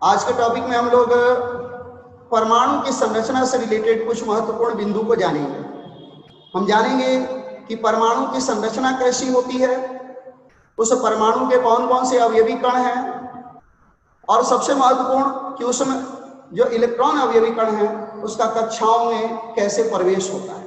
आज के टॉपिक में हम लोग परमाणु की संरचना से रिलेटेड कुछ महत्वपूर्ण बिंदु को जानेंगे। हम जानेंगे कि परमाणु की संरचना कैसी होती है, उस परमाणु के कौन कौन से अवयवी कण हैं, और सबसे महत्वपूर्ण कि उसमें जो इलेक्ट्रॉन अवयवी कण है उसका कक्षाओं में कैसे प्रवेश होता है।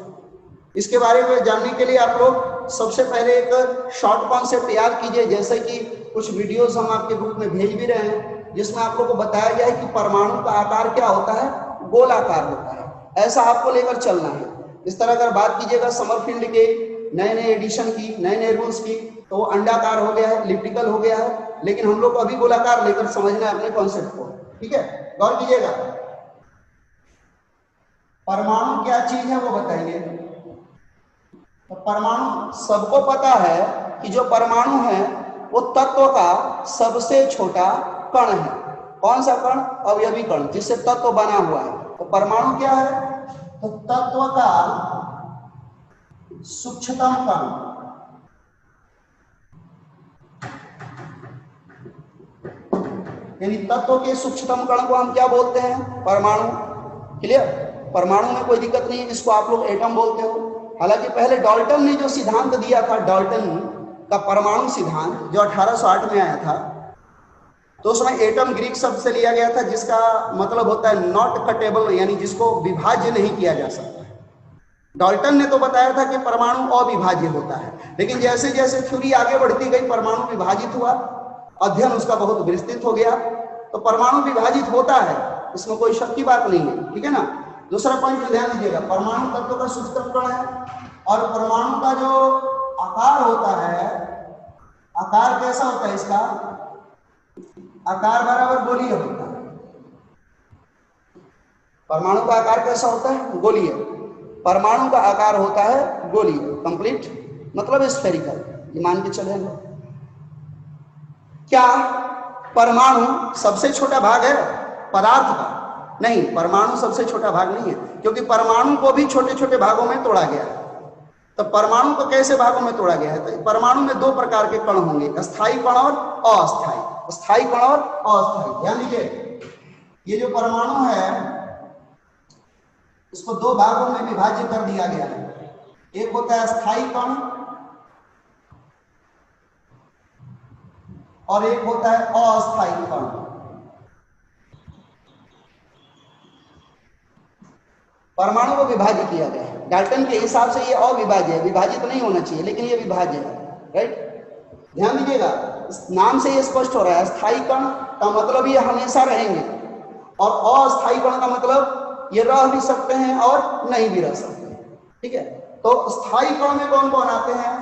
इसके बारे में जानने के लिए आप लोग सबसे पहले एक शॉर्ट कॉन्सेप्ट याद कीजिए, जैसे कि कुछ वीडियोस हम आपके ग्रुप में भेज भी रहे हैं जिसमें आप लोग को बताया गया है कि परमाणु का आकार क्या होता है, गोलाकार होता है। ऐसा आपको लेकर चलना है। इस तरह अगर बात कीजिएगा समरफील्ड के नए नए एडिशन की, नए नए रूल्स की, तो वो अंडाकार हो गया है, इलिप्टिकल हो गया है, लेकिन हम लोग को अभी गोलाकार लेकर समझना है अपने कॉन्सेप्ट को। ठीक है, गौर कीजिएगा। परमाणु क्या चीज है वो बताइए। तो परमाणु, सबको पता है कि जो परमाणु है वो तत्व का सबसे छोटा कण है। कौन सा कण? अवयवी कण, जिससे तत्व बना हुआ है। तो परमाणु क्या है? तो तत्व का सूक्ष्मतम कण। यानी तत्व के सूक्ष्मतम कण को हम क्या बोलते हैं? परमाणु। क्लियर? परमाणु में कोई दिक्कत नहीं है, जिसको आप लोग एटम बोलते हो। हालांकि पहले डाल्टन ने जो सिद्धांत दिया था, डाल्टन का परमाणु सिद्धांत, जो 1808 में आया था, तो उसमें एटम ग्रीक शब्द से लिया गया था, जिसका मतलब होता है नॉट कटेबल, यानी जिसको विभाज्य नहीं किया जा सकता। डाल्टन ने तो बताया था कि परमाणु अविभाज्य होता है, लेकिन जैसे जैसे थ्योरी आगे बढ़ती गई परमाणु विभाजित हुआ, अध्ययन उसका बहुत विस्तृत हो गया। तो परमाणु विभाजित होता है, इसमें कोई शक की बात नहीं है। ठीक है ना? दूसरा पॉइंट ध्यान दीजिएगा, परमाणु तत्व का सूक्ष्मतम कण है, और परमाणु का जो आकार होता है, आकार कैसा होता है इसका? आकार बराबर गोलीय होता है। परमाणु का आकार कैसा होता है? गोलीय। परमाणु का आकार होता है गोलीय, कंप्लीट, मतलब स्फेरिकल। ये मान के चले हम। क्या परमाणु सबसे छोटा भाग है पदार्थ का? नहीं, परमाणु सबसे छोटा भाग नहीं है, क्योंकि परमाणु को भी छोटे छोटे भागों में तोड़ा गया है। तो परमाणु को कैसे भागों में तोड़ा गया है? तो परमाणु में दो प्रकार के कण होंगे, स्थायी कण और अस्थायी। स्थायी कण और अस्थायी। ध्यान दीजिए, ये जो परमाणु है इसको दो भागों में विभाजित कर दिया गया है। एक होता है स्थायी कण और एक होता है अस्थायी कण। परमाणु को विभाजित किया गया है। डाल्टन के हिसाब से ये अविभाज्य है, विभाजित नहीं होना चाहिए, लेकिन ये विभाज्य है। राइट? ध्यान दीजिएगा, नाम से ये स्पष्ट हो रहा है, स्थायी कण का मतलब ये हमेशा रहेंगे, और अस्थायी कण का मतलब ये रह भी सकते हैं और नहीं भी रह सकते हैं। ठीक है? तो स्थायी कण में कौन कौन आते हैं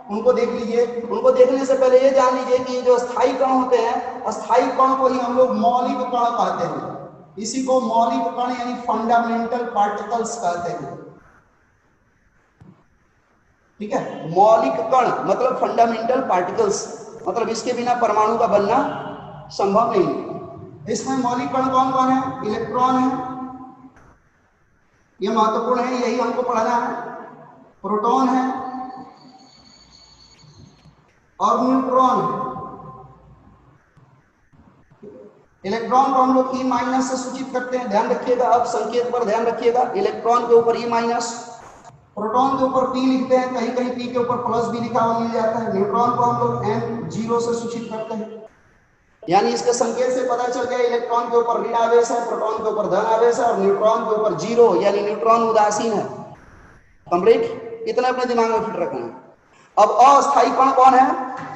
उनको देख लीजिए। उनको देखने से पहले ये जान लीजिए कि जो स्थायी कण होते हैं, स्थायी कण को ही हम लोग मौलिक कण कहते हैं। इसी को मौलिक कण यानी फंडामेंटल पार्टिकल्स कहते हैं। ठीक है? मौलिक कण मतलब फंडामेंटल पार्टिकल्स, मतलब इसके बिना परमाणु का बनना संभव नहीं है। इसमें मौलिक कण कौन कौन है? इलेक्ट्रॉन है, ये महत्वपूर्ण है, यही हमको पढ़ना है। प्रोटॉन है और न्यूट्रॉन है। इलेक्ट्रॉन को हम लोग ई माइनस से सूचित करते हैं। ध्यान रखिएगा, अब संकेत पर ध्यान रखिएगा। इलेक्ट्रॉन के ऊपर ई माइनस, प्रोटॉन के ऊपर पी लिखते हैं, कहीं कहीं पी के ऊपर प्लस भी लिखा हुआ मिल जाता है। न्यूट्रॉन को हम लोग N0 से सूचित करते हैं। यानी इसके संकेत से पता चल गया इलेक्ट्रॉन के ऊपर ऋण आवेश है, प्रोटॉन के ऊपर धन आवेश है, और न्यूट्रॉन के ऊपर 0 यानी न्यूट्रॉन उदासीन है। कंप्लीट? इतना अपने दिमाग में फिट रखना है। अब अस्थायी कण कौन है?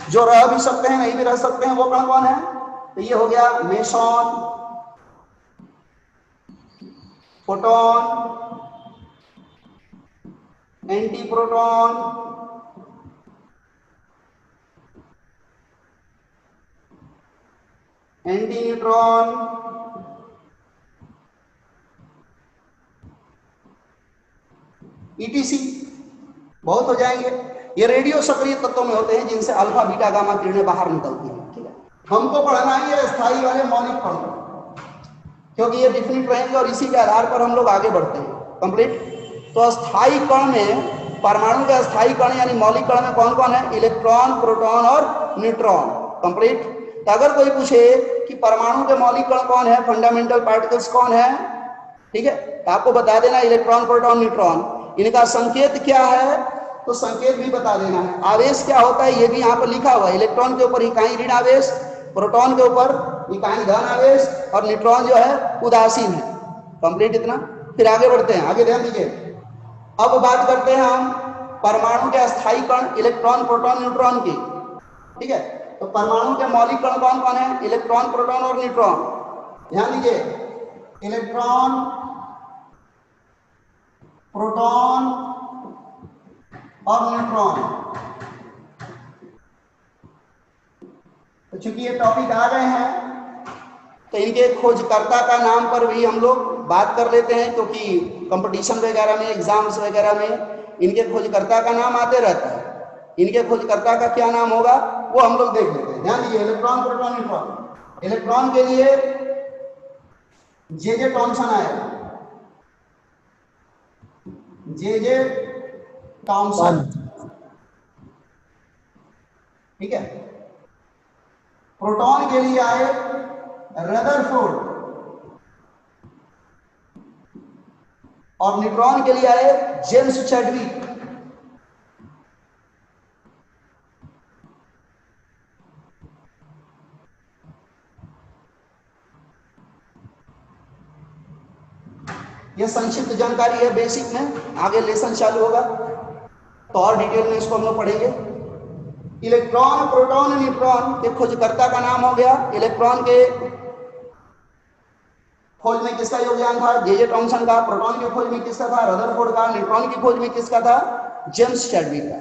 जो रह भी सकते हैं, नहीं भी रह सकते हैं, वो कण कौन है? तो ये हो गया meson, photon, anti proton, anti neutron, etc. बहुत हो जाएंगे। ये रेडियो सक्रिय तत्वों में होते हैं, जिनसे अल्फा बीटा गामा किरणें बाहर निकलती हैं। ठीक है? हमको पढ़ना है ये स्थायी वाले मौलिक कण, क्योंकि ये डिफिनिट रहेंगे और इसी के आधार पर हम लोग आगे बढ़ते हैं। कंप्लीट? तो स्थायी कण में, परमाणु के स्थायी कण यानी मौलिक कण में कौन कौन है? इलेक्ट्रॉन, प्रोटॉन और न्यूट्रॉन। कंप्लीट? तो अगर कोई पूछे कि परमाणु के मौलिक कण कौन है, फंडामेंटल पार्टिकल्स कौन है, ठीक है, तो आपको बता देना इलेक्ट्रॉन, प्रोटॉन, न्यूट्रॉन, इनका संकेत क्या है, तो संकेत भी बता देना है। आवेश क्या होता है ये भी यहाँ पर लिखा हुआ है। इलेक्ट्रॉन के ऊपर इकाई ऋण आवेश, प्रोटॉन के ऊपर इकाई धन आवेश, और न्यूट्रॉन जो है उदासीन है। कंप्लीट इतना। फिर आगे बढ़ते हैं, आगे ध्यान दीजिए। अब बात करते हैं हम परमाणु के अस्थायी कण, इलेक्ट्रॉन, प्रोटॉन, न्यूट्रॉन की, ठीक है। तो परमाणु के मौलिक कण कौन कौन है? इलेक्ट्रॉन, प्रोटॉन और न्यूट्रॉन। ध्यान दीजिए, इलेक्ट्रॉन, प्रोटॉन और न्यूट्रॉन। तो चूंकि ये टॉपिक आ गए हैं तो इनके खोजकर्ता का नाम पर भी हम लोग बात कर लेते हैं, क्योंकि कंपटीशन वगैरह में, एग्जाम्स वगैरह में इनके खोजकर्ता का नाम आते रहता है। इनके खोजकर्ता का क्या नाम होगा वो हम लोग देख लेते हैं। ध्यान दीजिए, इलेक्ट्रॉन, प्रोटॉन, न्यूट्रॉन। इलेक्ट्रॉन के लिए जे टॉमसन आएगा, जे टॉमसन, ठीक है। प्रोटॉन के लिए आए रदरफोर्ड, और न्यूट्रॉन के लिए आए जेम्स चैडविक। यह संक्षिप्त जानकारी है बेसिक में, आगे लेसन चालू होगा तो और डिटेल में इसको हम लोग पढ़ेंगे। इलेक्ट्रॉन, प्रोटॉन, न्यूट्रॉन के खोजकर्ता का नाम हो गया। इलेक्ट्रॉन के खोज में किसका योगदान था? जे टॉमसन का। प्रोटॉन की खोज में किसका था? रदरफोर्ड का। न्यूट्रॉन की खोज में किसका था? जेम्स चैडविक का।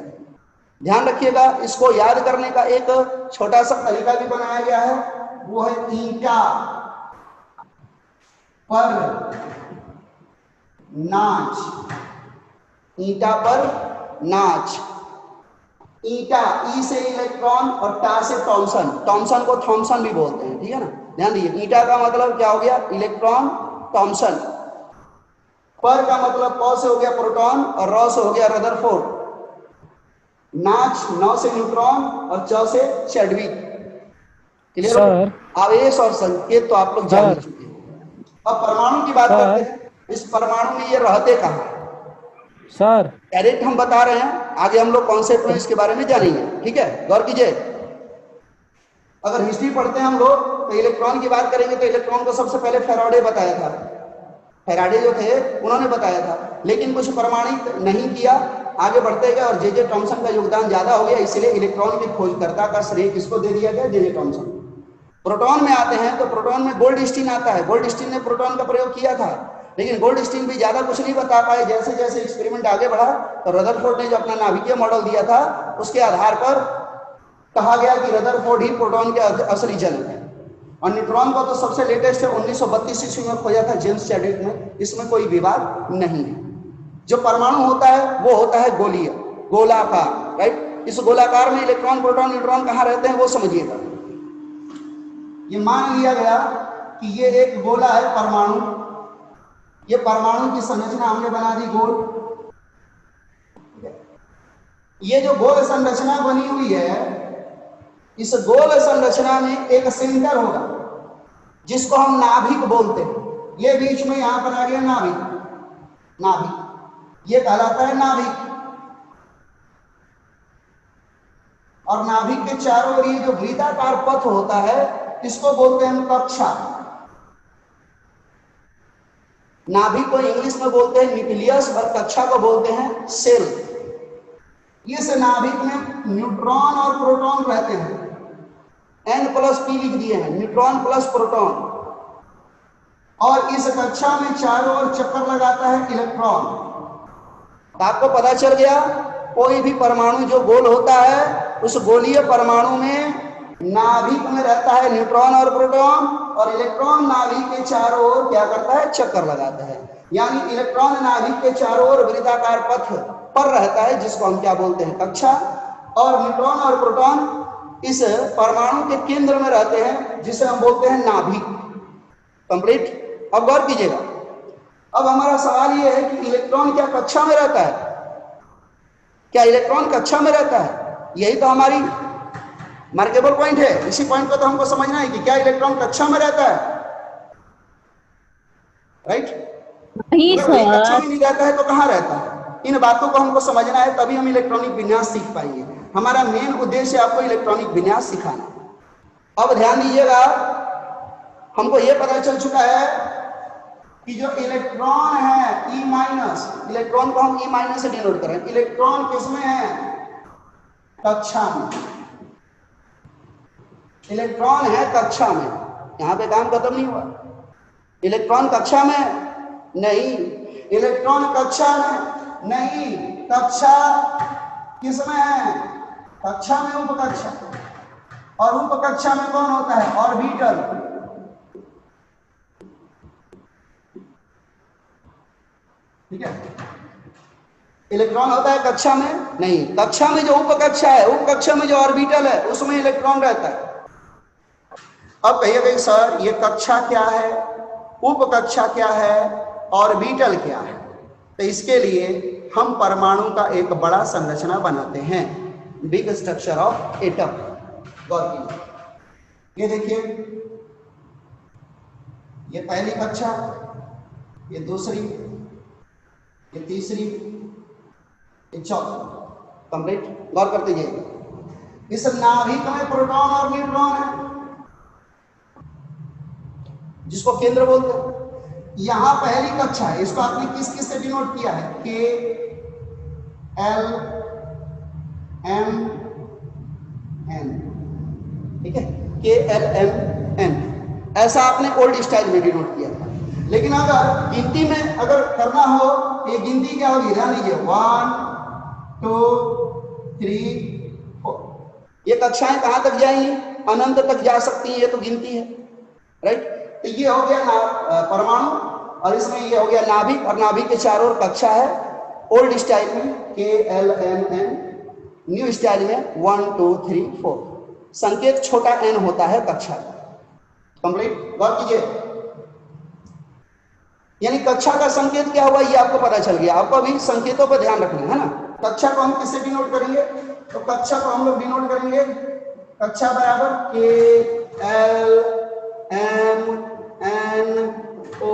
ध्यान रखिएगा, इसको याद करने का एक छोटा सा तरीका भी बनाया गया है, वो है ईटा पर नाच। ईटा पर नाच। ईटा, ई से इलेक्ट्रॉन और टा से टॉमसन। टॉमसन को थॉमसन भी बोलते हैं, ठीक है ना। ध्यान दीजिए, ईटा का मतलब क्या हो गया? Electron, Thomson. पर का मतलब प से हो गया प्रोटॉन और र से हो गया रदरफोर्ड। नाच, नौ से न्यूट्रॉन और च से चैडविक। क्लियर? सर, आवेश और संकेत तो आप लोग जान चुके हैं। अब परमाणु की बात करते हैं। इस परमाणु में ये रहते कहाँ हैं? सर डायरेक्ट हम बता रहे हैं, आगे हम लोग कॉन्सेप्ट में इसके बारे में जानेंगे, ठीक है। गौर कीजिए, अगर हिस्ट्री पढ़ते हैं हम लोग तो इलेक्ट्रॉन की बात करेंगे तो इलेक्ट्रॉन को सबसे पहले फैराडे बताया था। फैराडे जो थे उन्होंने बताया था, लेकिन कुछ प्रमाणित नहीं किया, आगे बढ़ते गए और जे टॉमसन का योगदान ज्यादा हो गया, इसलिए इलेक्ट्रॉन के खोजकर्ता का श्रेय किसको दे दिया गया? जे टॉमसन। प्रोटॉन में आते हैं तो प्रोटॉन में गोल्डस्टीन आता है। गोल्डस्टीन ने प्रोटॉन का प्रयोग किया था, लेकिन गोल्डस्टीन भी ज्यादा कुछ नहीं बता पाए। जैसे जैसे एक्सपेरिमेंट आगे बढ़ा तो रदरफोर्ड ने जो अपना नाभिकीय मॉडल दिया था उसके आधार पर कहा गया कि रदरफोर्ड ही प्रोटॉन के असली जनक है। और न्यूट्रॉन को तो सबसे लेटेस्ट है 1932 ईस्वी में खोजा था जेम्स चैडविक ने, इसमें कोई विवाद नहीं है। जो परमाणु होता है वो होता है गोलीय, गोलाकार, राइट। इस गोलाकार में इलेक्ट्रॉन, प्रोटॉन, न्यूट्रॉन कहाँ रहते हैं वो समझिएगा। ये मान लिया गया कि ये एक गोला है परमाणु। ये परमाणु की संरचना हमने बना दी गोल। ये जो गोल संरचना बनी हुई है, इस गोल संरचना में एक सेंटर होगा जिसको हम नाभिक बोलते हैं। ये बीच में यहां पर आ गया नाभिक। नाभिक ये कहलाता है नाभिक। और नाभिक के चारों ओर ये जो वृत्ताकार पथ होता है इसको बोलते हैं कक्षा। नाभिक को इंग्लिश में बोलते हैं न्यूक्लियस और कक्षा को बोलते हैं सेल। इस नाभिक में न्यूट्रॉन और प्रोटॉन रहते हैं। N+P लिख दिए हैं, न्यूट्रॉन प्लस प्रोटॉन। और इस कक्षा में चारों ओर चक्कर लगाता है इलेक्ट्रॉन। तो आपको पता चल गया, कोई भी परमाणु जो गोल होता है उस गोलीय परमाणु में नाभिक में रहता है न्यूट्रॉन और प्रोटॉन, और इलेक्ट्रॉन नाभिक के चारों ओर क्या करता है? चक्कर लगाता है। यानी इलेक्ट्रॉन नाभिक के चारों ओर वृत्ताकार पथ पर रहता है, जिसको हम क्या बोलते हैं? कक्षा। और न्यूट्रॉन और प्रोटॉन इस परमाणु के केंद्र में रहते हैं, जिसे हम बोलते हैं नाभिक। कंप्लीट। अब गौर कीजिएगा, अब हमारा सवाल यह है कि इलेक्ट्रॉन क्या कक्षा में रहता है? क्या इलेक्ट्रॉन कक्षा में रहता है? यही तो हमारी मार्केबल पॉइंट है। इसी पॉइंट को तो हमको समझना है कि क्या इलेक्ट्रॉन कक्षा में रहता है, राइट? नहीं अगर वही कक्षा सर। में नहीं रहता है तो कहाँ रहता है? इन बातों को हमको समझना है, तभी हम इलेक्ट्रॉनिक विन्यास सीख पाएंगे। हमारा मेन उद्देश्य आपको इलेक्ट्रॉनिक विन्यास सिखाना। अब ध्यान दीजिएगा, हमको यह पता चल चुका है कि जो इलेक्ट्रॉन है ई माइनस, इलेक्ट्रॉन को हम ई माइनस से डिनोट करें। इलेक्ट्रॉन किसमें है? कक्षा में। इलेक्ट्रॉन है कक्षा में, यहां पे काम खत्म नहीं हुआ। इलेक्ट्रॉन कक्षा में नहीं, इलेक्ट्रॉन कक्षा में नहीं, कक्षा किसमें है? कक्षा में उपकक्षा, और उपकक्षा में कौन होता है? ऑर्बिटल। ठीक है, इलेक्ट्रॉन होता है कक्षा में नहीं, कक्षा में जो उपकक्षा है, उपकक्षा में जो ऑर्बिटल है उसमें इलेक्ट्रॉन रहता है। अब कहिएगा सर ये कक्षा क्या है, उपकक्षा क्या है, ऑर्बिटल क्या है? तो इसके लिए हम परमाणु का एक बड़ा संरचना बनाते हैं, बिग स्ट्रक्चर ऑफ एटम। गौर कीजिए, ये देखिए, ये पहली कक्षा, ये दूसरी, ये तीसरी, ये चौथी, कंप्लीट। गौर करते जाइए, इस नाभिक में प्रोटॉन और न्यूट्रॉन है जिसको केंद्र बोलते हैं। यहां पहली कक्षा है, इसको आपने किस किस से डिनोट किया है? के एल एम एन, ठीक है, के एल एम एन, ऐसा आपने ओल्ड स्टाइल में डिनोट किया था। लेकिन अगर गिनती में अगर करना हो, ये गिनती क्या होगी? ध्यान दीजिए, 1 2 3 4। ये कक्षाएं कहां तक जाएंगी? अनंत तक जा सकती हैं, ये तो गिनती है, राइट? तो ये हो गया परमाणु, और इसमें ये हो गया नाभिक, और नाभिक के चारों ओर कक्षा है। ओल्ड स्टाइल में K L M N, new style में 1 2 3 4। संकेत छोटा एन होता है कक्षा का। कंप्लीट। गौर कीजिए, यानी कक्षा का संकेत क्या हुआ ये आपको पता चल गया। आपको अभी संकेतों पर ध्यान रखना है ना। कक्षा को हम किससे डिनोट करेंगे? तो कक्षा को हम लोग डिनोट करेंगे, कक्षा बराबर K L M N O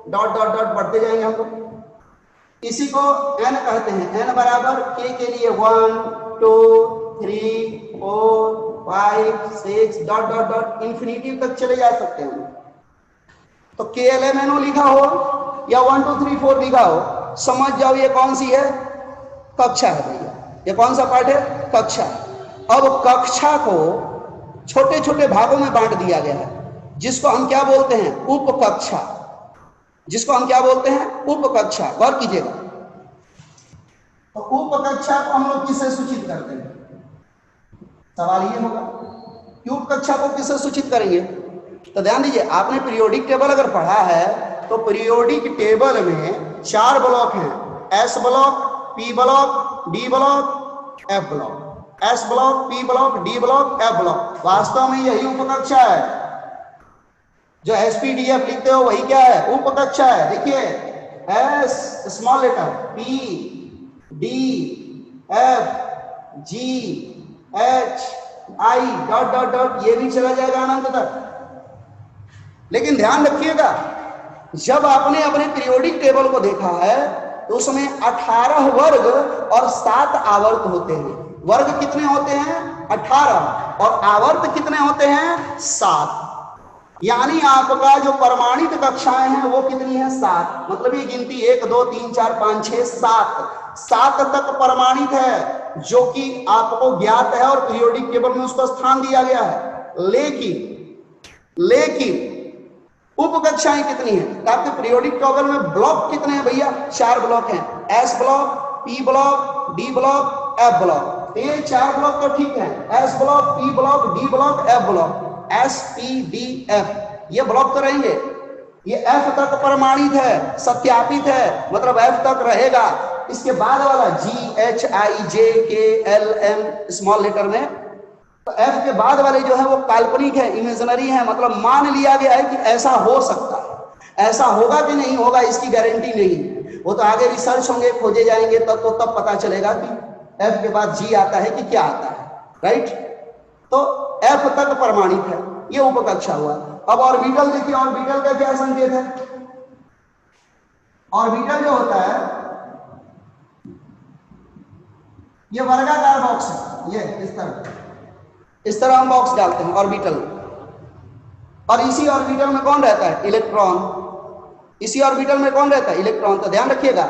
dot dot dot बढ़ते जाएंगे हम लोग। इसी को एन कहते हैं। एन बराबर के लिए 1 2 3 4 5 6 डॉट डॉट डॉट इंफिनिटी तक चले जा सकते हैं। तो के एल एम एन ओ लिखा हो या 1 2 3 4 लिखा हो, समझ जाओ ये कौन सी है? कक्षा है भैया। ये कौन सा पार्ट है? कक्षा। अब कक्षा को छोटे छोटे भागों में बांट दिया गया है, जिसको हम क्या बोलते हैं? उपकक्षा। जिसको हम क्या बोलते हैं? उपकक्षा। गौर कीजिएगा, तो उपकक्षा को हम लोग किससे सूचित करते हैं? सवाल ये होगा कि उपकक्षा को किससे सूचित करेंगे? तो ध्यान दीजिए, आपने पीरियोडिक टेबल अगर पढ़ा है तो पीरियोडिक टेबल में 4 ब्लॉक हैं, S block, P block, D block, F block. S block, P block, D block, F block. वास्तव में यही उपकक्षा है। जो एसपीडीएफ लिखते हो वही क्या है? उपकक्षा है। देखिए, S small letter, P D F G H I dot dot dot, ये भी चला जाएगा अनंत तक। लेकिन ध्यान रखिएगा, जब आपने अपने पीरियोडिक टेबल को देखा है तो उसमें 18 वर्ग और 7 आवर्त होते हैं। वर्ग कितने होते हैं? 18, और आवर्त कितने होते हैं? 7। यानी आपका जो परमाणित कक्षाएं हैं वो कितनी है? 7। मतलब ये गिनती 1 2 3 4 5 6 7 तक परमाणित है, जो कि आपको ज्ञात है और पीरियोडिक टेबल में उसको स्थान दिया गया है। लेकिन उपकक्षाएं कितनी है? तो आपके पीरियोडिक टेबल में ब्लॉक कितने हैं भैया? 4 ब्लॉक हैं, S block, P block, D block, F block. ये 4 ब्लॉक तो ठीक है, S block, P block, D block, F block. S P D F ये ब्लॉक तो रहेंगे। ये एफ तक प्रमाणित है, सत्यापित है, मतलब एफ तक रहेगा। इसके बाद वाला जी एच आई जे के एल एम स्मॉल लेटर में, तो एफ के बाद वाले जो है वो काल्पनिक है, इमेजिनरी है, मतलब मान लिया गया है कि ऐसा हो सकता है। ऐसा होगा कि नहीं होगा इसकी गारंटी नहीं, वो तो आगे रिसर्च होंगे, खोजे जाएंगे, तब पता चलेगा कि एफ के बाद जी आता है कि क्या आता है, राइट? तो F तक प्रमाणित है, ये उपकक्षा हुआ। अब ऑर्बिटल देखिए, ऑर्बिटल का क्या संकेत है? ऑर्बिटल जो होता है ये वर्गाकार बॉक्स है, ये इस तरह हम बॉक्स डालते हैं ऑर्बिटल, और इसी ऑर्बिटल में कौन रहता है? इलेक्ट्रॉन। इसी ऑर्बिटल में कौन रहता है? इलेक्ट्रॉन। तो ध्यान रखिएगा,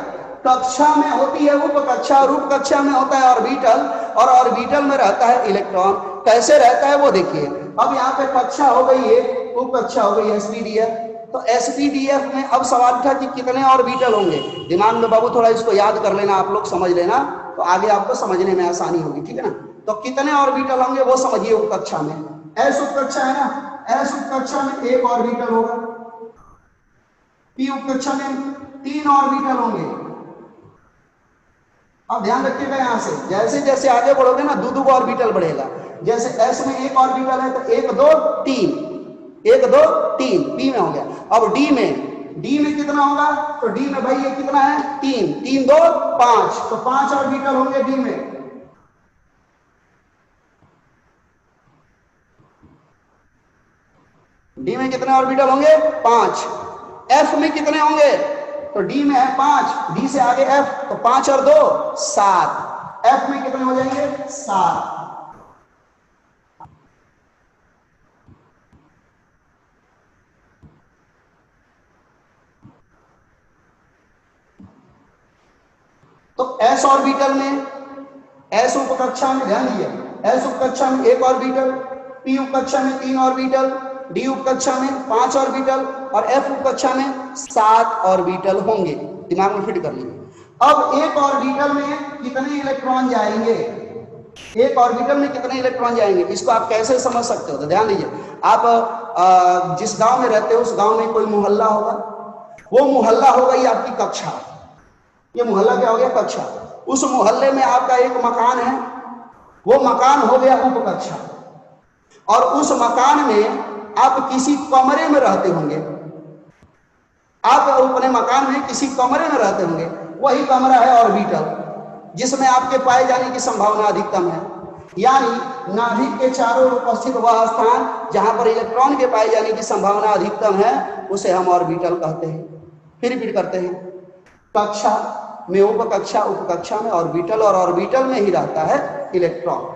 कक्षा में होती है उपकक्षा और उपकक्षा में होता है ऑर्बिटल, और ऑर्बिटल में रहता है इलेक्ट्रॉन। कैसे रहता है वो देखिए। अब यहाँ पे कक्षा हो गई है, उपकक्षा हो गई एसपीडीएफ। तो एसपीडीएफ में अब सवाल था कि कितने ऑर्बिटल होंगे। दिमाग में बाबू थोड़ा इसको याद कर लेना, आप लोग समझ लेना, तो आगे आपको समझने में आसानी होगी, ठीक है ना। तो कितने ऑर्बिटल होंगे वो समझिए उपकक्षा में। एस उपकक्षा है ना, एस उपकक्षा में एक ऑर्बिटल होगा, पी उपकक्षा में 3 ऑर्बिटल होंगे। अब ध्यान रखिएगा, यहां से जैसे जैसे आगे बढ़ोगे ना, दो ऑर्बिटल बढ़ेगा। जैसे एस में एक ऑर्बिटल है तो 1 2 3, 1 2 3 पी में हो गया। अब डी में कितना होगा? तो डी में भाई ये कितना है? 3 3 2 5, तो 5 ऑर्बिटल होंगे डी में। डी में कितने ऑर्बिटल होंगे? 5। एफ में कितने होंगे? तो डी में है 5, डी से आगे एफ, तो 5 और 2 7। एफ में कितने हो जाएंगे? 7। तो एस ऑर्बिटल में, एस उपकक्षा में ध्यान दीजिए, एस उपकक्षा में 1 ऑर्बिटल, पी उपकक्षा में 3 ऑर्बिटल, डी उपकक्षा में 5 ऑर्बिटल, और एफ उपकक्षा में 7 ऑर्बिटल होंगे। दिमाग में फिट कर लीजिए। अब एक ऑर्बिटल में कितने इलेक्ट्रॉन जाएंगे? एक ऑर्बिटल में कितने इलेक्ट्रॉन जाएंगे, इसको आप कैसे समझ सकते हो? तो ध्यान दीजिए, आप जिस गांव में रहते हो उस गांव में कोई मोहल्ला होगा, वो मोहल्ला होगा ये आपकी कक्षा। ये मोहल्ला क्या हो गया? कक्षा। उस मोहल्ले में आपका एक मकान है, वो मकान हो गया उपकक्षा। और उस मकान में आप किसी कमरे में रहते होंगे, आप अपने मकान में किसी कमरे में रहते होंगे, वही कमरा है ऑर्बिटल, जिसमें आपके पाए जाने की संभावना अधिकतम है। यानी नाभिक के चारों ओर उपस्थित वह स्थान जहां पर इलेक्ट्रॉन के पाए जाने की संभावना अधिकतम है, उसे हम ऑर्बिटल कहते हैं। फिर रिपीट करते हैं, कक्षा में उपकक्षा, उपकक्षा में ऑर्बिटल, और ऑर्बिटल में ही रहता है इलेक्ट्रॉन।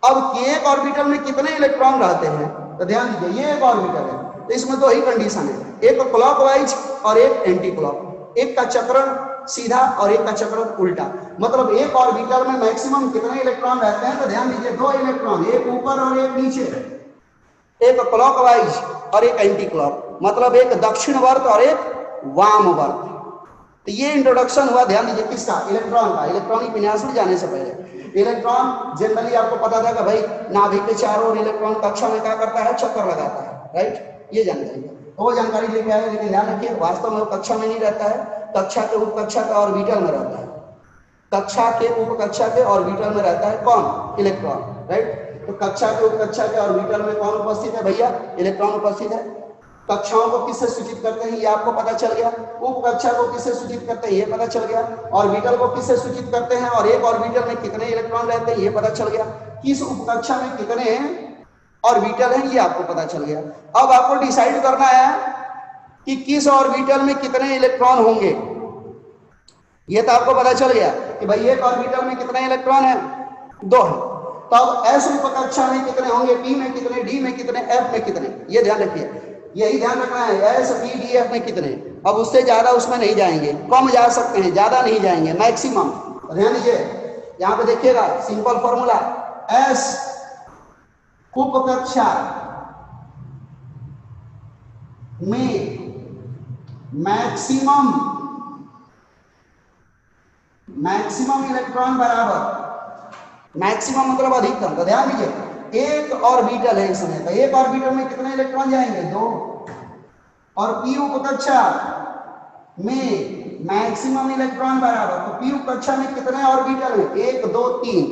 अब एक ऑर्बिटल में कितने इलेक्ट्रॉन रहते हैं? तो ध्यान दीजिए, ये एक ऑर्बिटल है, तो इसमें 2 ही कंडीशन है, एक क्लॉकवाइज और एक एंटी क्लॉक। एक का चक्रण सीधा और एक का चक्रण उल्टा। मतलब एक ऑर्बिटल में मैक्सिमम कितने इलेक्ट्रॉन रहते हैं? तो ध्यान दीजिए, 2 इलेक्ट्रॉन, एक ऊपर और एक नीचे, एक क्लॉकवाइज और एक एंटी क्लॉक, मतलब एक दक्षिणवर्त और एक वामवर्त। तो ये इंट्रोडक्शन हुआ, ध्यान दीजिए, किसका? इलेक्ट्रॉन का। इलेक्ट्रॉनिक विन्यास में जाने से पहले इलेक्ट्रॉन जनरली आपको पता था कि भाई नाभिक के चारों ओर इलेक्ट्रॉन कक्षा में क्या करता है? चक्कर लगाता है, राइट? ये जानकारी है, तो वो जानकारी लेके आए। लेकिन ध्यान रखिए, वास्तव में वो कक्षा में नहीं रहता है, कक्षा के उपकक्षा के ऑर्बिटल में रहता है। कक्षा के उपकक्षा के ऑर्बिटल में रहता है कौन? Electron, right? तो कक्षा के उपकक्षा के ऑर्बिटल में कौन उपस्थित है भैया? इलेक्ट्रॉन उपस्थित है। कक्षाओं को किससे सूचित करते हैं ये आपको पता चल गया। उपकक्षा को किससे सूचित करते हैं ये पता चल गया। ऑर्बिटल को किससे सूचित करते हैं और एक ऑर्बिटल में कितने इलेक्ट्रॉन रहते हैं ये पता चल गया। किस उपकक्षा में कितने ऑर्बिटल हैं ये आपको पता चल गया। अब आपको डिसाइड करना है कि किस ऑर्बिटल में कितने इलेक्ट्रॉन होंगे। ये तो आपको पता चल गया कि भाई एक ऑर्बिटल में कितने इलेक्ट्रॉन है? 2 है। तो अब एस उपकक्षा में कितने होंगे? पी में कितने, डी में कितने, एफ में कितने? ये ध्यान रखिए, यही ध्यान रखना है, एस पी डी एफ में कितने। अब उससे ज्यादा उसमें नहीं जाएंगे, कम जा सकते हैं, ज्यादा नहीं जाएंगे, मैक्सिमम। ध्यान दीजिए, यहाँ पे देखिएगा सिंपल फॉर्मूला, एस उपकक्षा में मैक्सिमम इलेक्ट्रॉन बराबर, मैक्सिमम मतलब अधिकतम। तो ध्यान दीजिए, एक ऑर्बिटल है इसमें, तो एक ऑर्बिटल में कितने इलेक्ट्रॉन जाएंगे? 2। और पी उपकक्षा में मैक्सिमम इलेक्ट्रॉन बराबर, तो पी उपकक्षा में कितने ऑर्बिटल है? 1 2 3,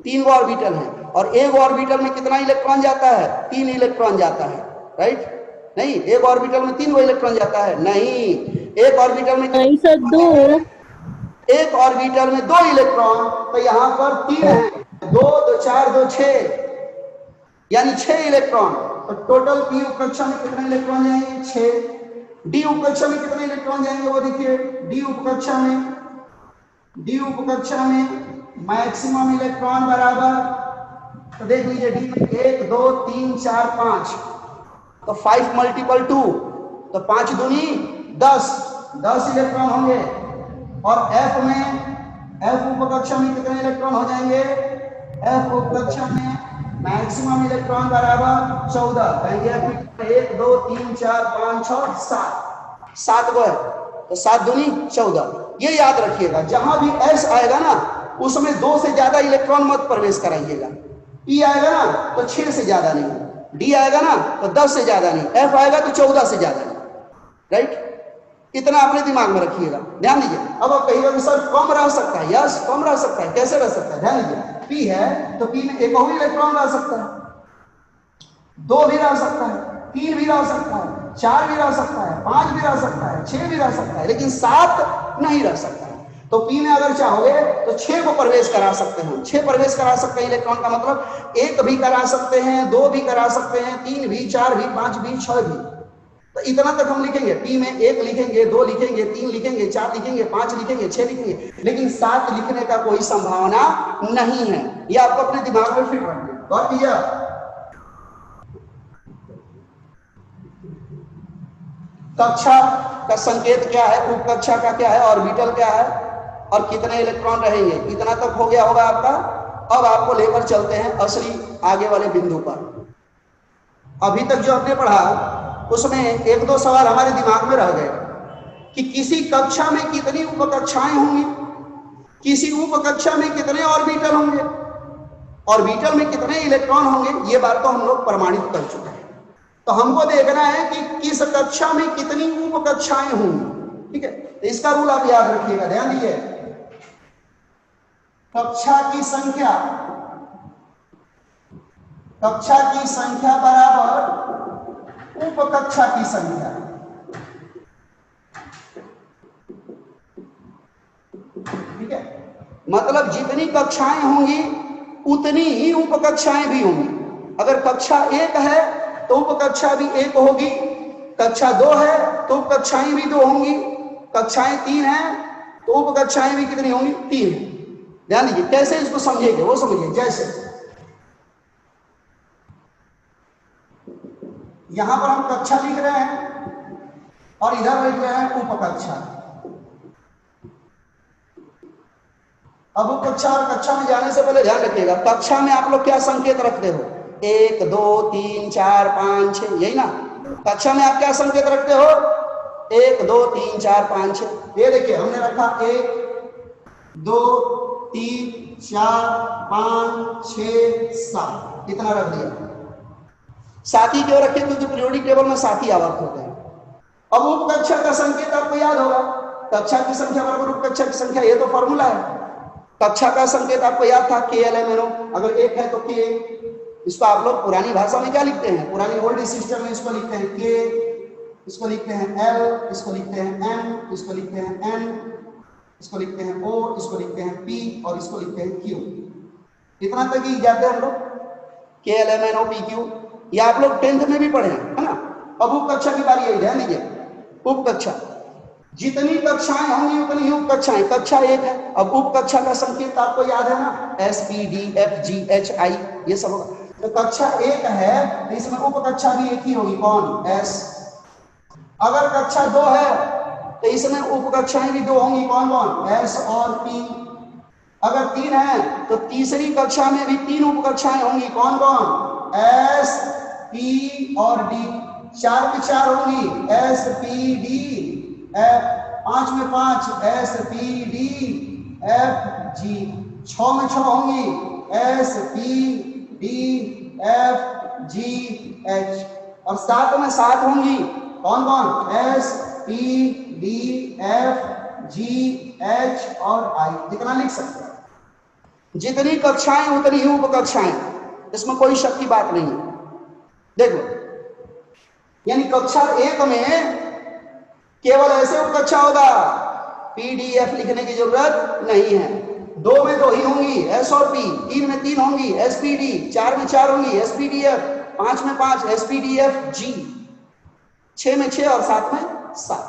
3 गो ऑर्बिटल है। और एक ऑर्बिटल में कितना इलेक्ट्रॉन जाता है? 3 इलेक्ट्रॉन जाता है, राइट? नहीं, एक ऑर्बिटल में 3 गो इलेक्ट्रॉन जाता है, नहीं, एक ऑर्बिटल में नहीं सर 2, एक ऑर्बिटल में 2 इलेक्ट्रॉन, तो यहाँ पर 3 है, 2 2 4 2 6, यानी 6 इलेक्ट्रॉन। तो टोटल पी उप कक्षा में कितने इलेक्ट्रॉन जाएंगे? 6। डी उप कक्षा में कितने इलेक्ट्रॉन जाएंगे वो देखिए। डी उप कक्षा में मैक्सिमम इलेक्ट्रॉन बराबर, तो देख लीजिए डी में 1 2 3 4 5, तो 5 मल्टीपल 2, तो 5 दूनी 10 इलेक्ट्रॉन होंगे। और एफ में, एफ उप कक्षा में कितने इलेक्ट्रॉन हो जाएंगे? एफ उप कक्षा में मैक्सिमम इलेक्ट्रॉन बराबर 14, कहेंगे 1 2 3 4 5 6 7 को है, तो 7 दूनी 14। ये याद रखिएगा, जहां भी एस आएगा ना उसमें 2 से ज्यादा इलेक्ट्रॉन मत प्रवेश कराइएगा। पी आएगा ना तो 6 से ज्यादा नहीं, डी आएगा ना तो 10 से ज्यादा नहीं, एफ आएगा तो 14 से ज्यादा नहीं। राइट, इतना अपने दिमाग में रखिएगा, ध्यान दीजिए। अब आप कहिएगा कि सर कम रह सकता है, यस कम रह सकता है, कैसे रह सकता है? ध्यान दीजिए, पी है तो पी में एक और इलेक्ट्रॉन रह सकता है, 2 भी रह सकता है, 3 भी रह सकता है, 4 भी रह सकता है, 5 भी रह सकता है, 6 भी रह सकता है, लेकिन 7 नहीं रह सकता है। तो पी में अगर चाहोगे तो 6 को प्रवेश करा सकते हैं, 6 प्रवेश करा सकते हैं इलेक्ट्रॉन का मतलब 1 भी करा सकते हैं, 2 भी करा सकते हैं, 3 भी, 4 भी, 5 भी, 6 भी। तो इतना तक हम लिखेंगे। पी में 1 लिखेंगे, 2 लिखेंगे, 3 लिखेंगे, 4 लिखेंगे, 5 लिखेंगे, 6 लिखेंगे, लेकिन 7 लिखने का कोई संभावना नहीं है। ये आपको अपने दिमाग में फिट रखना है। गौर कीजिए, कक्षा का संकेत क्या है, उप कक्षा का क्या है, ऑर्बिटल क्या है, और कितने इलेक्ट्रॉन रहेंगे, इतना तक हो गया होगा आपका। अब आपको लेकर चलते हैं असली आगे वाले बिंदु पर। अभी तक जो आपने पढ़ा उसमें 1-2 सवाल हमारे दिमाग में रह गए कि किसी कक्षा में कितनी उपकक्षाएं होंगी, किसी उपकक्षा में कितने ऑर्बिटल होंगे, ऑर्बिटल में कितने इलेक्ट्रॉन होंगे। ये बात तो हम लोग प्रमाणित कर चुके हैं। तो हमको देखना है कि किस कक्षा में कितनी उपकक्षाएं होंगी। ठीक है, तो इसका रूल आप याद रखिएगा, ध्यान दीजिए। कक्षा की संख्या बराबर उपकक्षा की संख्या। ठीक है, मतलब जितनी कक्षाएं होंगी उतनी ही उपकक्षाएं भी होंगी। अगर कक्षा 1 है तो उपकक्षा भी 1 होगी, कक्षा 2 है तो उपकक्षाएं भी 2 होंगी, कक्षाएं 3 है तो उपकक्षाएं भी कितनी होंगी? 3। ध्यान दीजिए, कैसे इसको समझेंगे वो समझिए। जैसे यहां पर हम कक्षा लिख रहे हैं और इधर लिख रहे हैं उपकक्षा। अब उपकक्षा और कक्षा में जाने से पहले ध्यान रखिएगा, कक्षा में आप लोग क्या संकेत रखते हो? 1 2 3 4 5 6, यही ना। कक्षा में आप क्या संकेत रखते हो? 1 2 3 4 5 6। ये देखिए हमने रखा 1 2 3 4 5 6 7, इतना रख दिया। साथी क्यों रखे? क्योंकि पीरियोडिक टेबल में साथी आवर्त होते हैं। अब उपकक्षा का संकेत आपको याद होगा, कक्षा की संख्या बराबर उपकक्षा की संख्या, ये तो फॉर्मूला है। कक्षा का संकेत आपको याद था KLMNO, अगर 1 है तो K। इसको आप लोग पुरानी भाषा में क्या लिखते हैं? पुरानी ओल्ड सिस्टम में इसको लिखते हैं K, इसको लिखते हैं L, इसको लिखते हैं M, इसको लिखते हैं N, इसको लिखते हैं O, इसको लिखते हैं P और इसको लिखते हैं Q। इतना तक ही जाते हैं हम लोग, KLMNO PQ। ये आप लोग 10th में भी पढ़े हैं, है ना। अब उपकक्षा की बारी है, ध्यान दीजिए। उपकक्षा, जितनी कक्षाएं होंगी उतनी ही उपकक्षाएं। कक्षा 1 है, अब उपकक्षा का संकेत आपको याद है ना, S P D F G H I, ये सब होगा। तो कक्षा 1 है तो इसमें उपकक्षा भी एक ही होगी, कौन? S। अगर कक्षा 2 है तो इसमें उपकक्षाएं भी 2 होंगी, कौन कौन? S और P। अगर 3 है तो तीसरी कक्षा में भी 3 उपकक्षाएं होंगी, कौन कौन? S P और D। 4 में 4 होंगी, S P D F। 5 में 5, S P D F G। 6 में 6 होंगी, S P D F G H। और 7 में 7 होंगी, कौन कौन? S P D F G H और I। इतना लिख सकते हैं। जितनी कक्षाएं उतनी ही उपकक्षाएं, इसमें कोई शक की बात नहीं है। देखो, यानी कक्षा 1 में केवल ऐसे उपकक्षा होगा, PDF लिखने की जरूरत नहीं है। 2 में 2 ही होंगी s और p, 3 में 3 होंगी spd, 4 में 4 होंगी spdf, 5 में 5 spdf g, 6 में 6 और 7 में 7।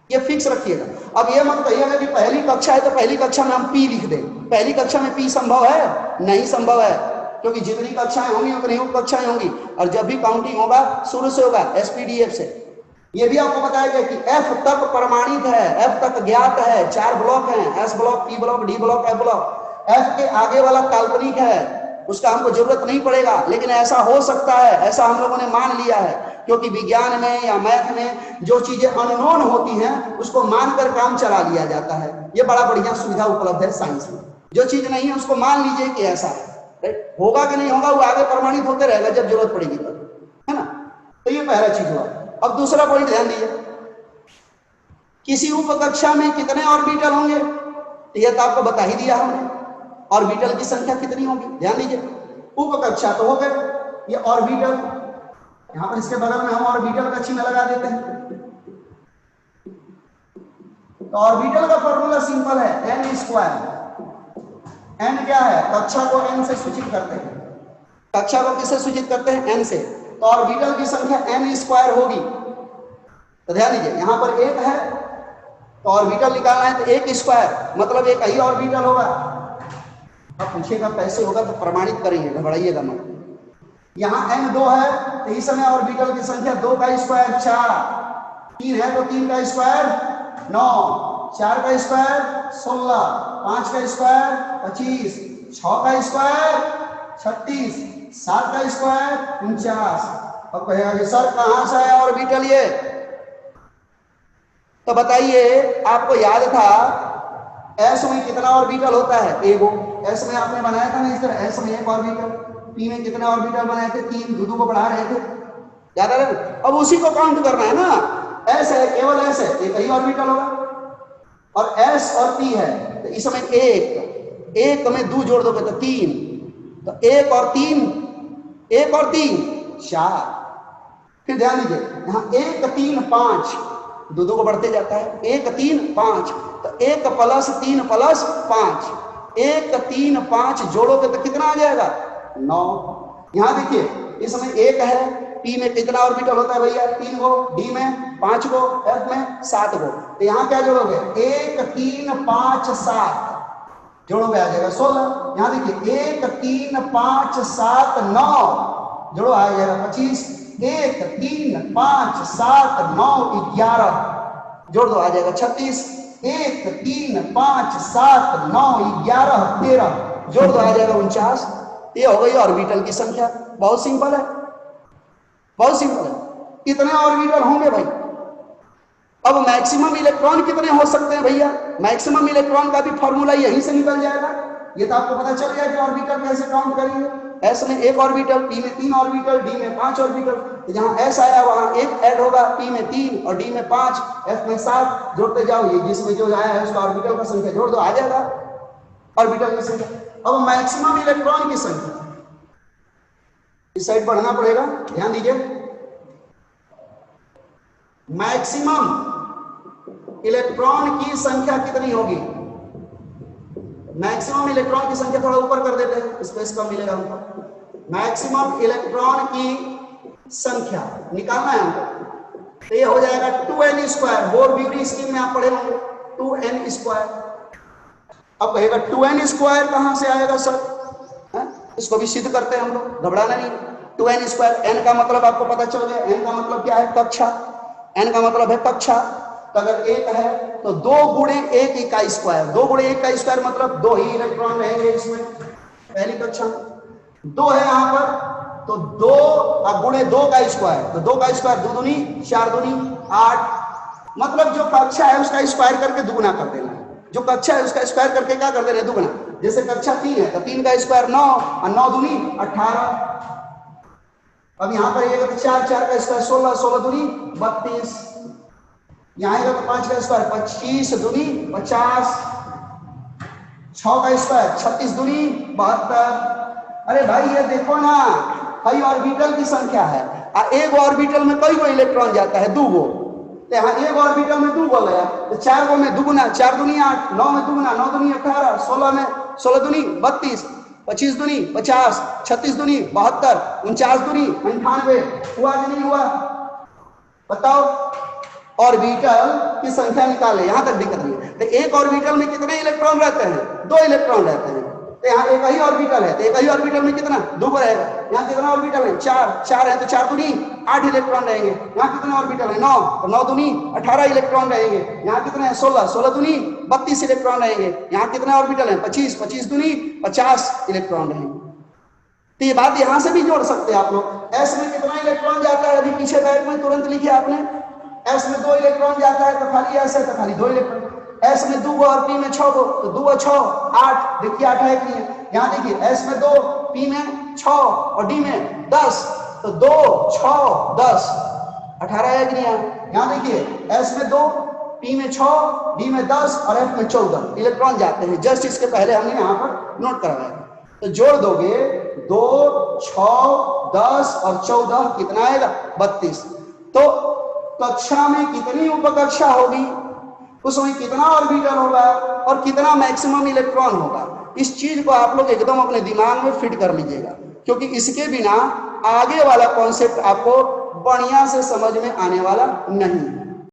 ये फिक्स रखिएगा। अब ये मत कहिएगा कि पहली कक्षा है तो पहली कक्षा में हम p लिख दें। पहली कक्षा में p संभव है? नहीं संभव है, क्योंकि जितनी कक्षाएं होंगी उतनी उप कक्षाएं होंगी, और जब भी काउंटिंग होगा शुरू से होगा spdf से। ये भी आपको बताया गया कि f तक प्रमाणित है, f तक ज्ञात है, 4 ब्लॉक हैं, s block, p block, d block, f block. f के आगे वाला काल्पनिक है, उसका हमको जरूरत नहीं पड़ेगा, लेकिन ऐसा हो सकता है, ऐसा हम लोगों ने मान लिया है, क्योंकि विज्ञान में या मैथ में जो चीजें अननोन होती हैं उसको मानकर काम चला लिया जाता है। ये बड़ा बढ़िया सुविधा उपलब्ध है साइंस में। जो चीज नहीं है उसको मान लीजिए कि ऐसा है, होगा कि नहीं होगा वो आगे प्रमाणित होते रहेगा जब जरूरत पड़ेगी तब, है ना। तो ये पहला चीज हुआ। अब दूसरा पॉइंट ध्यान दीजिए, किसी उप कक्षा में कितने ऑर्बिटल होंगे, तो यह तो आपको बता ही दिया हमने। ऑर्बिटल की संख्या कितनी होगी, ध्यान दीजिए। उप कक्षा तो हो गए, ये ऑर्बिटल, यहां पर इसके बगल में हम ऑर्बिटल का चिन्ह लगा देते हैं। तो ऑर्बिटल का फॉर्मूला सिंपल है, n स्क्वायर। n क्या है, कक्षा को n से सूचित करते हैं। कक्षा को किससे सूचित करते हैं, n से। तो ऑर्बिटल की संख्या n स्क्वायर होगी। तो ध्यान दीजिए, यहां पर 1 है तो ऑर्बिटल निकालना है तो 1 स्क्वायर, मतलब एक ही ऑर्बिटल होगा। अब पूछिएगा कैसे होगा, तो प्रमाणित करेंगे, घबराइएगा मत। यहाँ n 2 है तो इस समय ऑर्बिटल की संख्या 2 का स्क्वायर 4, 3 है तो 3 का स्क्वायर 9, 4 का स्क्वायर 16, 5 का स्क्वायर 25, 6 का स्क्वायर 36, 7 का स्क्वायर 49। अब कहेगा कि सर कहां से आया ऑर्बिटल ये, तो बताइए, आपको याद था s में कितना ऑर्बिटल होता है, एगो। s में आपने बनाया था ना इस तरह, s में 1 ऑर्बिटल, p में कितने ऑर्बिटल बनाए थे, 3, दूधू को बढ़ा रहे थे, याद आ रहा है। अब उसी को काउंट करना है ना, s है, केवल s है, एक ही ऑर्बिटल होगा, और s और p है तो इसमें 1 में 2 जोड़ दोगे तो 3, तो 1 और 3 4। फिर ध्यान दीजिए, यहाँ 1 3 5, दो को बढ़ते जाता है, 1 3 5, तो 1 + 3 + 5, 1 3 5 जोड़ोगे तो कितना आ जाएगा, 9। यहाँ देखिए, इसमें 1 है, p में कितना ऑर्बिटल होता है भैया, 3 गो, d में 5 गो, f में 7 गो। तो यहाँ क्या जोड़ोगे, 1 3 5 7 जोड़ोगे आ जाएगा 16। यहाँ देखिए 1 3 5 7 9 जोड़ो आ जाएगा 25, 1 3 5 7 9 11 जोड़ दो आ जाएगा 36, 1 3 5 7 9 11 13 जोड़ दो आ जाएगा 49। ये हो गई ऑर्बिटल की संख्या। बहुत सिंपल है, बहुत सिंपल है। इतने ऑर्बिटल होंगे भाई। अब मैक्सिमम इलेक्ट्रॉन कितने हो सकते हैं भैया, मैक्सिमम इलेक्ट्रॉन का भी फॉर्मूला यहीं से निकल जाएगा। ये तो आपको पता चल गया कि ऑर्बिटल कैसे काउंट करेंगे। s में 1 ऑर्बिटल, p में 3 ऑर्बिटल, d में 5 ऑर्बिटल। तो जहां s आया वहां 1 ऐड होगा, p में 3 और d में 5, f में 7 जोड़ते जाओ, ये जिसमें जो आया है उसका ऑर्बिटल का संख्या जोड़ दो, आ जाएगा ऑर्बिटल की संख्या। अब मैक्सिमम इलेक्ट्रॉन की संख्या, इस साइड बढ़ना पड़ेगा, ध्यान दीजिए। मैक्सिमम इलेक्ट्रॉन की संख्या कितनी होगी, मैक्सिमम इलेक्ट्रॉन की संख्या थोड़ा ऊपर कर देते हैं, स्पेस कम मिलेगा हमको। मैक्सिमम इलेक्ट्रॉन की संख्या निकालना है हमको, तो ये हो जाएगा 2n square. Bore bury scheme में आप पढ़े होंगे 2n स्क्वायर। अब कहेगा 2n स्क्वायर कहां से आएगा सर, है? इसको भी सिद्ध करते हैं हम लोग, घबराना नहीं। 2n स्क्वायर, n का मतलब आपको पता चल गया, n का मतलब क्या है, कक्षा। n का मतलब है कक्षा। तो अगर 1 है तो 2 × 1 का स्क्वायर, 2 × 1 का स्क्वायर मतलब 2 ही इलेक्ट्रॉन रहेंगे इसमें, पहली कक्षा में 2 है यहाँ पर, तो 2 × 2 का स्क्वायर, तो 2 का स्क्वायर 2 दूनी 4 दूनी 8, मतलब जो कक्षा है उसका स्क्वायर करके दुगुना कर देना है। जो कक्षा है उसका स्क्वायर करके क्या कर देना है, दुगुना। जैसे कक्षा 3 है तो 3 का स्क्वायर 9 और 9 दूनी 18। अब यहाँ पर ये 4, 4 का स्क्वायर 16, 16 दूनी 32। यहाँ आएगा तो 5 का स्क्वायर 25 दूनी 50, 6 का स्क्वायर 36 दूनी 72। अरे भाई ये देखो ना, कई ऑर्बिटल की संख्या है, एक ऑर्बिटल में कई गो इलेक्ट्रॉन जाता है, 2 गो। तो यहाँ एक ऑर्बिटल में 2 गो है, तो 4 गो में दुगुना 4 दूनी 8, 9 में दुगुना 9 दूनी 18, 16 में 16 दूनी 32, 25 दूनी 50, 36 दूनी 72, 49 दूनी 98, हुआ कि नहीं हुआ? बताओ। ऑर्बिटल की संख्या निकाले, यहां तक दिक्कत नहीं है। तो एक ऑर्बिटल में कितने इलेक्ट्रॉन रहते हैं? 2 इलेक्ट्रॉन रहते हैं। तो यहाँ एक ही ऑर्बिटल है, तो एक ही ऑर्बिटल में कितना? 2 को रहेगा। यहाँ कितना ऑर्बिटल है? 4 है, तो 4 दूनी 8 इलेक्ट्रॉन रहेंगे। यहाँ कितने ऑर्बिटल है? 9, तो 9 दूनी 18 इलेक्ट्रॉन रहेंगे। यहाँ कितने हैं? 16 दूनी 32 इलेक्ट्रॉन रहेंगे। यहाँ कितने ऑर्बिटल है? 25 दूनी 50 इलेक्ट्रॉन रहेंगे। तो ये बात यहां से भी जोड़ सकते हैं आप लोग। एस में कितना इलेक्ट्रॉन जाता है? अभी पीछे बैग में तुरंत लिखिए आपने। एस में 2 इलेक्ट्रॉन जाता है, तो खाली एस है, तो खाली 2 इलेक्ट्रॉन। एस में 2 गो और पी में 6 गो, तो 2 और 6 8। देखिए 8 है कि नहीं? यहाँ देखिए एस में 2, पी में 6 और डी में 10, तो 2 6 10 18 है कि नहीं? यहाँ देखिए एस में 2, पी में 6, डी में 10 और एफ में 14 इलेक्ट्रॉन जाते हैं। जस्ट इसके पहले हमने यहाँ पर नोट करवाया। तो जोड़ दोगे 2 6 10 और 14 कितना आएगा? 32। तो कक्षा में कितनी उपकक्षा होगी, उसमें कितना ऑर्बिटल होगा और कितना मैक्सिमम इलेक्ट्रॉन होगा, इस चीज को आप लोग एकदम अपने दिमाग में फिट कर लीजिएगा, क्योंकि इसके बिना आगे वाला कॉन्सेप्ट आपको बढ़िया से समझ में आने वाला नहीं।